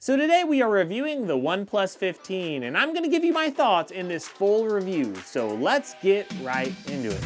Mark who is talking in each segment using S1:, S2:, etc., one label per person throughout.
S1: So today we are reviewing the OnePlus 15, and I'm going to give you my thoughts in this full review, so let's get right into it.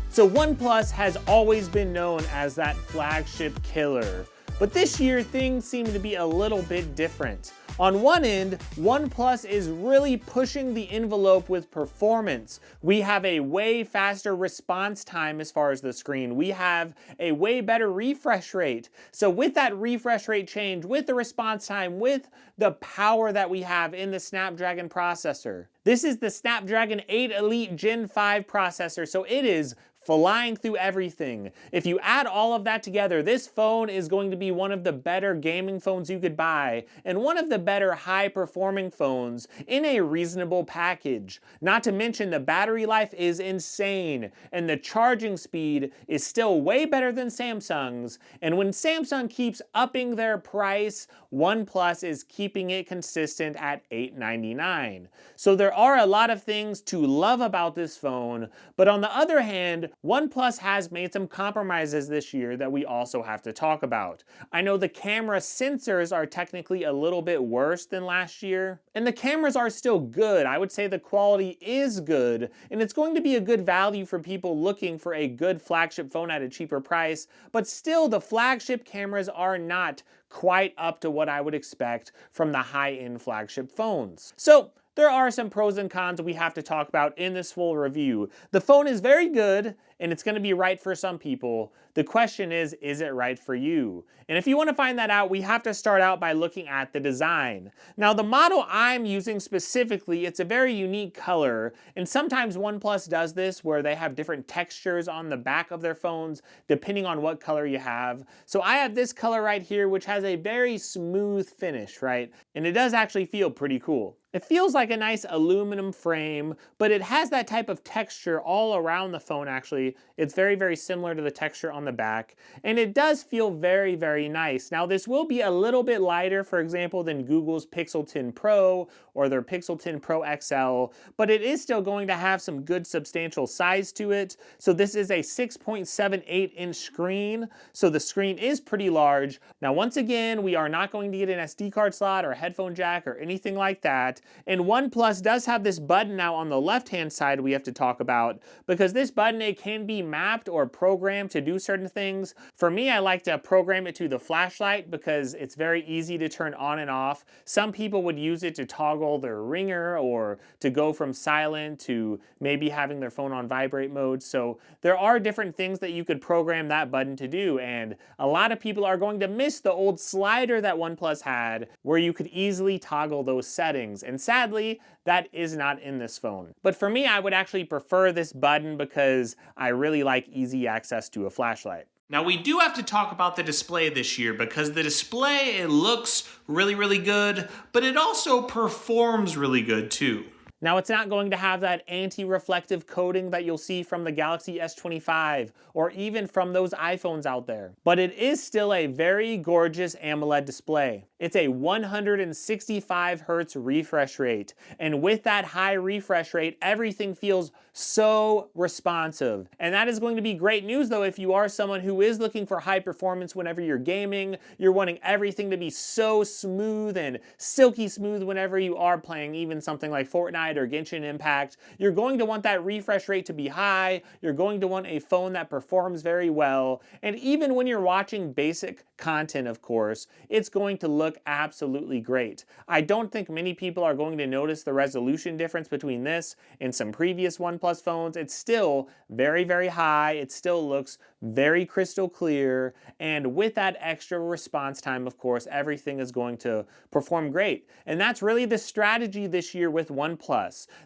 S1: So OnePlus has always been known as that flagship killer, but this year things seem to be a little bit different. On one end, OnePlus is really pushing the envelope with performance. We have a way faster response time as far as the screen. We have a way better refresh rate. So with that refresh rate change, with the response time, with the power that we have in the Snapdragon processor. This is the Snapdragon 8 Elite Gen 5 processor, so it is flying through everything. If you add all of that together, this phone is going to be one of the better gaming phones you could buy, and one of the better high-performing phones in a reasonable package. Not to mention the battery life is insane, and the charging speed is still way better than Samsung's, and when Samsung keeps upping their price, OnePlus is keeping it consistent at $899. So there are a lot of things to love about this phone, but on the other hand, OnePlus has made some compromises this year that we also have to talk about. I know the camera sensors are technically a little bit worse than last year, and the cameras are still good. I would say the quality is good, and it's going to be a good value for people looking for a good flagship phone at a cheaper price, but still the flagship cameras are not quite up to what I would expect from the high-end flagship phones. So there are some pros and cons we have to talk about in this full review. The phone is very good, and it's going to be right for some people. The question is it right for you? And if you want to find that out, we have to start out by looking at the design. Now, the model I'm using specifically, it's a very unique color, and sometimes OnePlus does this where they have different textures on the back of their phones, depending on what color you have. So I have this color right here, which has a very smooth finish, right? And it does actually feel pretty cool. It feels like a nice aluminum frame, but it has that type of texture all around the phone actually. It's very, very similar to the texture on the back, and it does feel very, very nice. Now this will be a little bit lighter, for example, than Google's Pixel 10 Pro or their Pixel 10 Pro XL, but it is still going to have some good substantial size to it. So this is a 6.78-inch screen, so the screen is pretty large. Now once again, we are not going to get an SD card slot or a headphone jack or anything like that. And OnePlus does have this button now on the left-hand side we have to talk about, because this button, it can be mapped or programmed to do certain things. For me, I like to program it to the flashlight because it's very easy to turn on and off. Some people would use it to toggle their ringer or to go from silent to maybe having their phone on vibrate mode. So there are different things that you could program that button to do, and a lot of people are going to miss the old slider that OnePlus had where you could easily toggle those settings. And sadly, that is not in this phone. But for me, I would actually prefer this button because I really like easy access to a flashlight. Now we do have to talk about the display this year because the display, it looks really, really good, but it also performs really good too. Now it's not going to have that anti-reflective coating that you'll see from the Galaxy S25 or even from those iPhones out there. But it is still a very gorgeous AMOLED display. It's a 165 Hz refresh rate. And with that high refresh rate, everything feels so responsive. And that is going to be great news though if you are someone who is looking for high performance whenever you're gaming, you're wanting everything to be so smooth and silky smooth whenever you are playing even something like Fortnite or Genshin Impact. You're going to want that refresh rate to be high, you're going to want a phone that performs very well, and even when you're watching basic content, of course, it's going to look absolutely great. I don't think many people are going to notice the resolution difference between this and some previous OnePlus phones. It's still very, very high, it still looks very crystal clear, and with that extra response time, of course, everything is going to perform great. And that's really the strategy this year with OnePlus.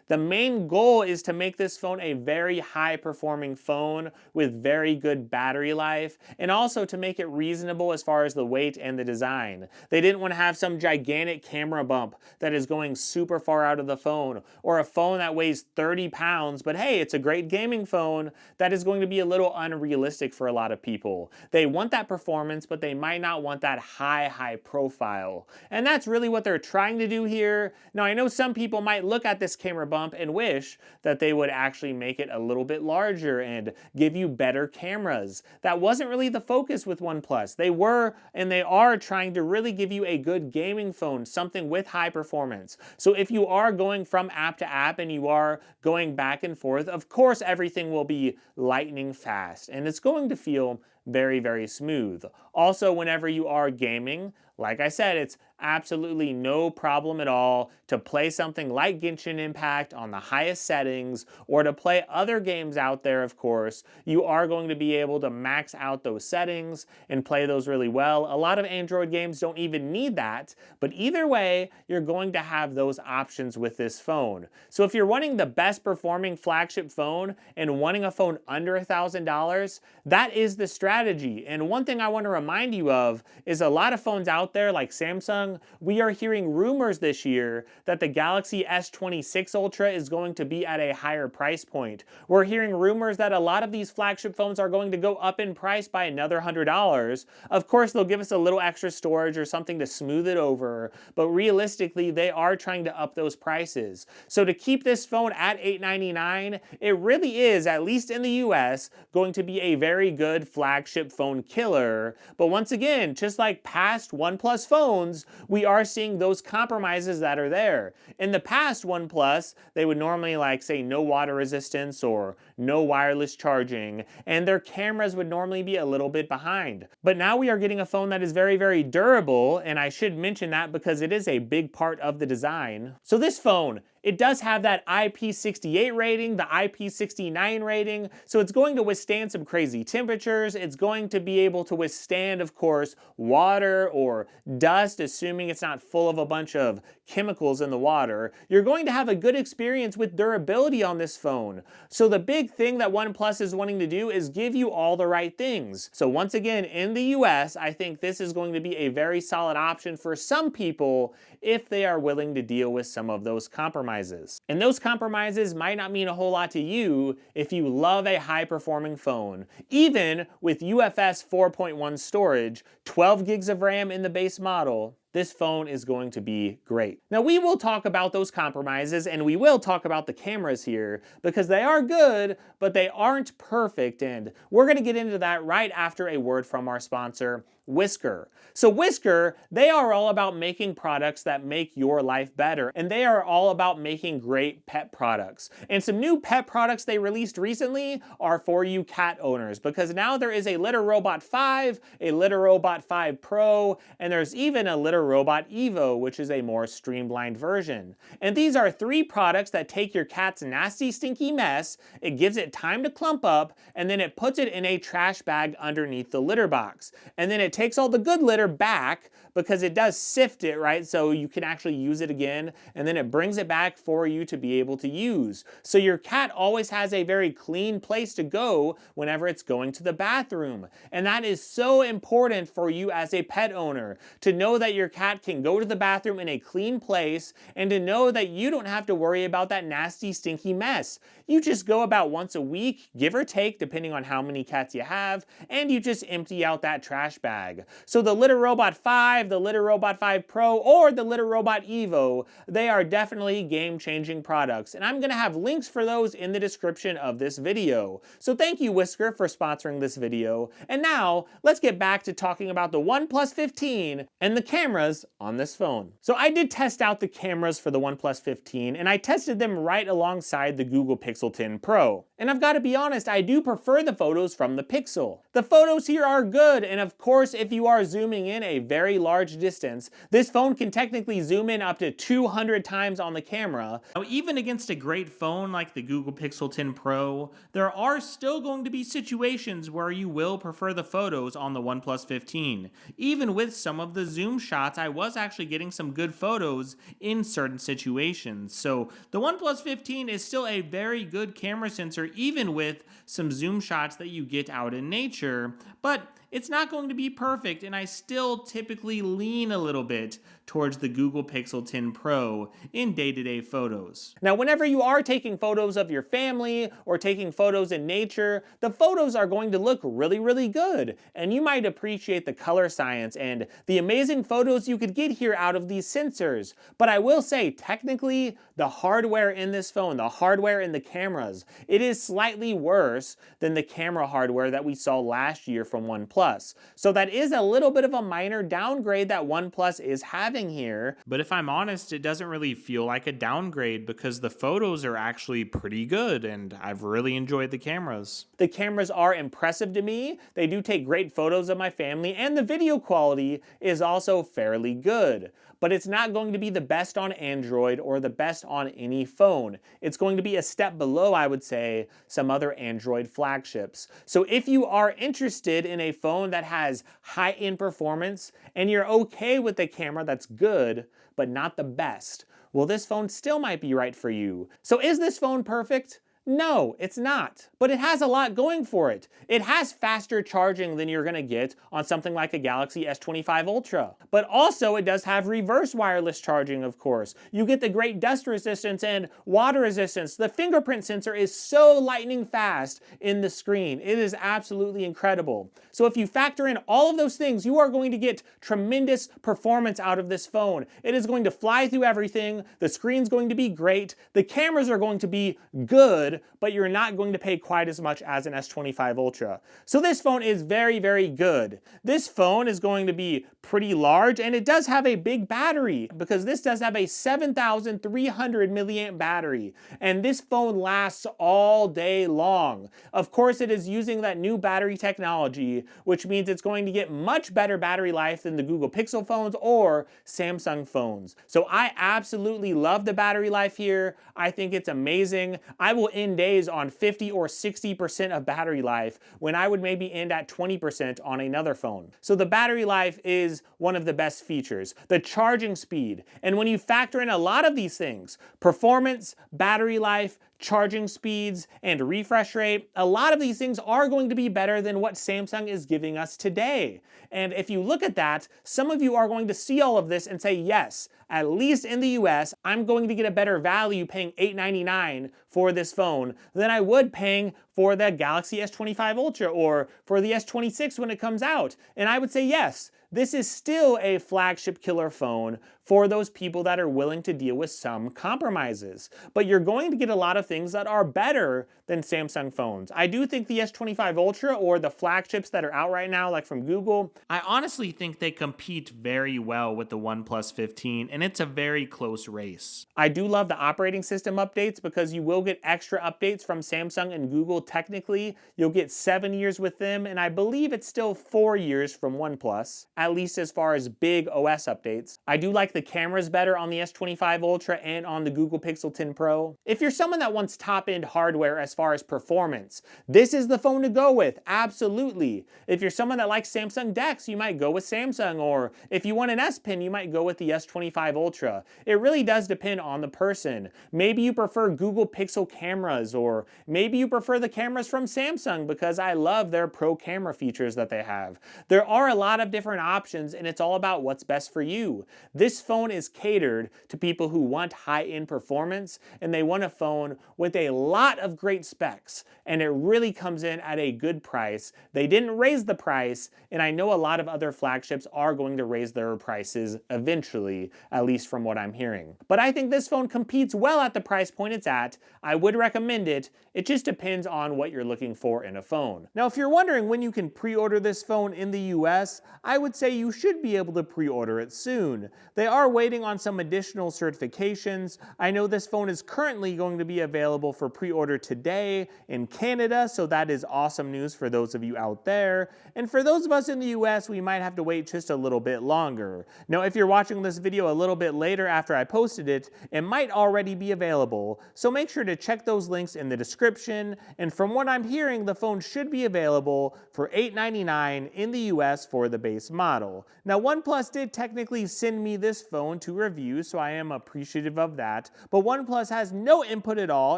S1: The main goal is to make this phone a very high-performing phone with very good battery life, and also to make it reasonable as far as the weight and the design. They didn't want to have some gigantic camera bump that is going super far out of the phone, or a phone that weighs 30 pounds, but hey, it's a great gaming phone. That is going to be a little unrealistic for a lot of people. They want that performance, but they might not want that high profile. And that's really what they're trying to do here. Now, I know some people might look at this camera bump and wish that they would actually make it a little bit larger and give you better cameras. That wasn't really the focus with OnePlus. They were and they are trying to really give you a good gaming phone, something with high performance. So if you are going from app to app and you are going back and forth, of course everything will be lightning fast and it's going to feel very, very smooth. Also, whenever you are gaming, like I said, it's absolutely no problem at all to play something like Genshin Impact on the highest settings, or to play other games out there, of course. You are going to be able to max out those settings and play those really well. A lot of Android games don't even need that, but either way, you're going to have those options with this phone. So if you're wanting the best performing flagship phone and wanting a phone under $1,000, that is the strategy. And one thing I want to remind you of is a lot of phones out there like Samsung, we are hearing rumors this year that the Galaxy S26 Ultra is going to be at a higher price point. We're hearing rumors that a lot of these flagship phones are going to go up in price by another $100. Of course, they'll give us a little extra storage or something to smooth it over, but realistically, they are trying to up those prices. So to keep this phone at $899, it really is, at least in the US, going to be a very good flagship phone killer. But once again, just like past OnePlus phones, we are seeing those compromises that are there. In the past OnePlus, they would normally say no water resistance or no wireless charging, and their cameras would normally be a little bit behind. But now we are getting a phone that is very, very durable, and I should mention that because it is a big part of the design. So this phone, it does have that IP68 rating, the IP69 rating, so it's going to withstand some crazy temperatures. It's going to be able to withstand, of course, water or dust, assuming it's not full of a bunch of chemicals in the water. You're going to have a good experience with durability on this phone. So the big thing that OnePlus is wanting to do is give you all the right things. So once again, in the US, I think this is going to be a very solid option for some people if they are willing to deal with some of those compromises. And those compromises might not mean a whole lot to you if you love a high-performing phone. Even with UFS 4.1 storage, 12 gigs of RAM in the base model, this phone is going to be great. Now we will talk about those compromises and we will talk about the cameras here because they are good, but they aren't perfect, and we're gonna get into that right after a word from our sponsor, Whisker. So Whisker, they are all about making products that make your life better, and they are all about making great pet products. And some new pet products they released recently are for you cat owners, because now there is a Litter Robot 5, a Litter Robot 5 Pro, and there's even a Litter Robot Evo, which is a more streamlined version. And these are 3 products that take your cat's nasty, stinky mess, it gives it time to clump up, and then it puts it in a trash bag underneath the litter box. And then it takes all the good litter back because it does sift it, right? So you can actually use it again, and then it brings it back for you to be able to use. So your cat always has a very clean place to go whenever it's going to the bathroom. And that is so important for you as a pet owner, to know that your cat can go to the bathroom in a clean place, and to know that you don't have to worry about that nasty, stinky mess. You just go about once a week, give or take, depending on how many cats you have, and you just empty out that trash bag. So the Litter Robot 5, the Litter Robot 5 Pro, or the Litter Robot Evo, they are definitely game-changing products, and I'm going to have links for those in the description of this video. So thank you, Whisker, for sponsoring this video. And now, let's get back to talking about the OnePlus 15 and the cameras on this phone. So I did test out the cameras for the OnePlus 15, and I tested them right alongside the Google Pixel 10 Pro. And I've got to be honest, I do prefer the photos from the Pixel. The photos here are good, and of course, if you are zooming in a very large distance, this phone can technically zoom in up to 200 times on the camera. Now, even against a great phone like the Google Pixel 10 Pro, there are still going to be situations where you will prefer the photos on the OnePlus 15. Even with some of the zoom shots, I was actually getting some good photos in certain situations. So the OnePlus 15 is still a very good camera sensor, even with some zoom shots that you get out in nature, but it's not going to be perfect, and I still typically lean a little bit towards the Google Pixel 10 Pro in day-to-day photos. Now, whenever you are taking photos of your family or taking photos in nature, the photos are going to look really, really good, and you might appreciate the color science and the amazing photos most you could get here out of these sensors. But I will say, technically, the hardware in this phone, the hardware in the cameras, it is slightly worse than the camera hardware that we saw last year from OnePlus. So that is a little bit of a minor downgrade that OnePlus is having here. But if I'm honest, it doesn't really feel like a downgrade because the photos are actually pretty good and I've really enjoyed the cameras. The cameras are impressive to me. They do take great photos of my family and the video quality is also fairly good. But it's not going to be the best on Android or the best on any phone. It's going to be a step below, I would say, some other Android flagships. So if you are interested in a phone that has high-end performance and you're okay with a camera that's good, but not the best, well, this phone still might be right for you. So is this phone perfect? No, it's not, but it has a lot going for it. It has faster charging than you're gonna get on something like a Galaxy S25 Ultra. But also it does have reverse wireless charging, of course. You get the great dust resistance and water resistance. The fingerprint sensor is so lightning fast in the screen. It is absolutely incredible. So if you factor in all of those things, you are going to get tremendous performance out of this phone. It is going to fly through everything. The screen's going to be great. The cameras are going to be good, but you're not going to pay quite as much as an S25 Ultra. So this phone is very, very good. This phone is going to be pretty large, and it does have a big battery because this does have a 7,300 milliamp battery, and this phone lasts all day long. Of course, it is using that new battery technology, which means it's going to get much better battery life than the Google Pixel phones or Samsung phones. So I absolutely love the battery life here. I think it's amazing. I will end days on 50 or 60% of battery life when I would maybe end at 20% on another phone. So the battery life is one of the best features. The charging speed, and when you factor in a lot of these things, performance, battery life, charging speeds, and refresh rate, a lot of these things are going to be better than what Samsung is giving us today. And if you look at that, some of you are going to see all of this and say, yes, at least in the US, I'm going to get a better value paying $899 for this phone than I would paying for the Galaxy S25 Ultra or for the S26 when it comes out. And I would say, yes, this is still a flagship killer phone for those people that are willing to deal with some compromises. But you're going to get a lot of things that are better than Samsung phones. I do think the S25 Ultra or the flagships that are out right now, like from Google, I honestly think they compete very well with the OnePlus 15, and it's a very close race. I do love the operating system updates because you will get extra updates from Samsung and Google. Technically, you'll get 7 years with them, and I believe it's still 4 years from OnePlus, at least as far as big OS updates. I do like the cameras better on the S25 Ultra and on the Google Pixel 10 Pro. If you're someone that wants top-end hardware as far as performance, this is the phone to go with, absolutely. If you're someone that likes Samsung DeX, you might go with Samsung, or if you want an S Pen, you might go with the S25 Ultra. It really does depend on the person. Maybe you prefer Google Pixel cameras, or maybe you prefer the cameras from Samsung because I love their pro camera features that they have. There are a lot of different options, and it's all about what's best for you. This phone is catered to people who want high-end performance, and they want a phone with a lot of great specs, and it really comes in at a good price. They didn't raise the price, and I know a lot of other flagships are going to raise their prices eventually, at least from what I'm hearing. But I think this phone competes well at the price point it's at. I would recommend it. It just depends on what you're looking for in a phone. Now, if you're wondering when you can pre-order this phone in the US, I would say you should be able to pre-order it soon. They are waiting on some additional certifications. I know this phone is currently going to be available for pre-order today in Canada, so that is awesome news for those of you out there. And for those of us in the US, we might have to wait just a little bit longer. Now, if you're watching this video a little bit later after I posted it, it might already be available, so make sure to check those links in the description. And from what I'm hearing, the phone should be available for $899 in the US for the base model. Now, OnePlus did technically send me this phone to review, so I am appreciative of that, but OnePlus has no input at all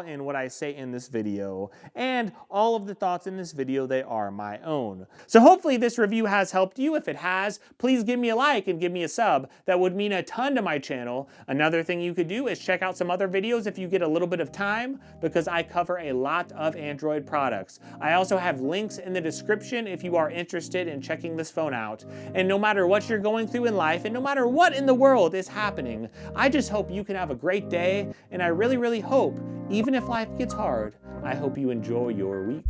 S1: in what I say in this video, and all of the thoughts in this video, they are my own. So hopefully this review has helped you. If it has, please give me a like and give me a sub. That would mean a ton to my channel. Another thing you could do is check out some other videos if you get a little bit of time, because I cover a lot of Android Android products. I also have links in the description if you are interested in checking this phone out. And no matter what you're going through in life, and no matter what in the world is happening, I just hope you can have a great day, and I really, really hope, even if life gets hard, I hope you enjoy your week.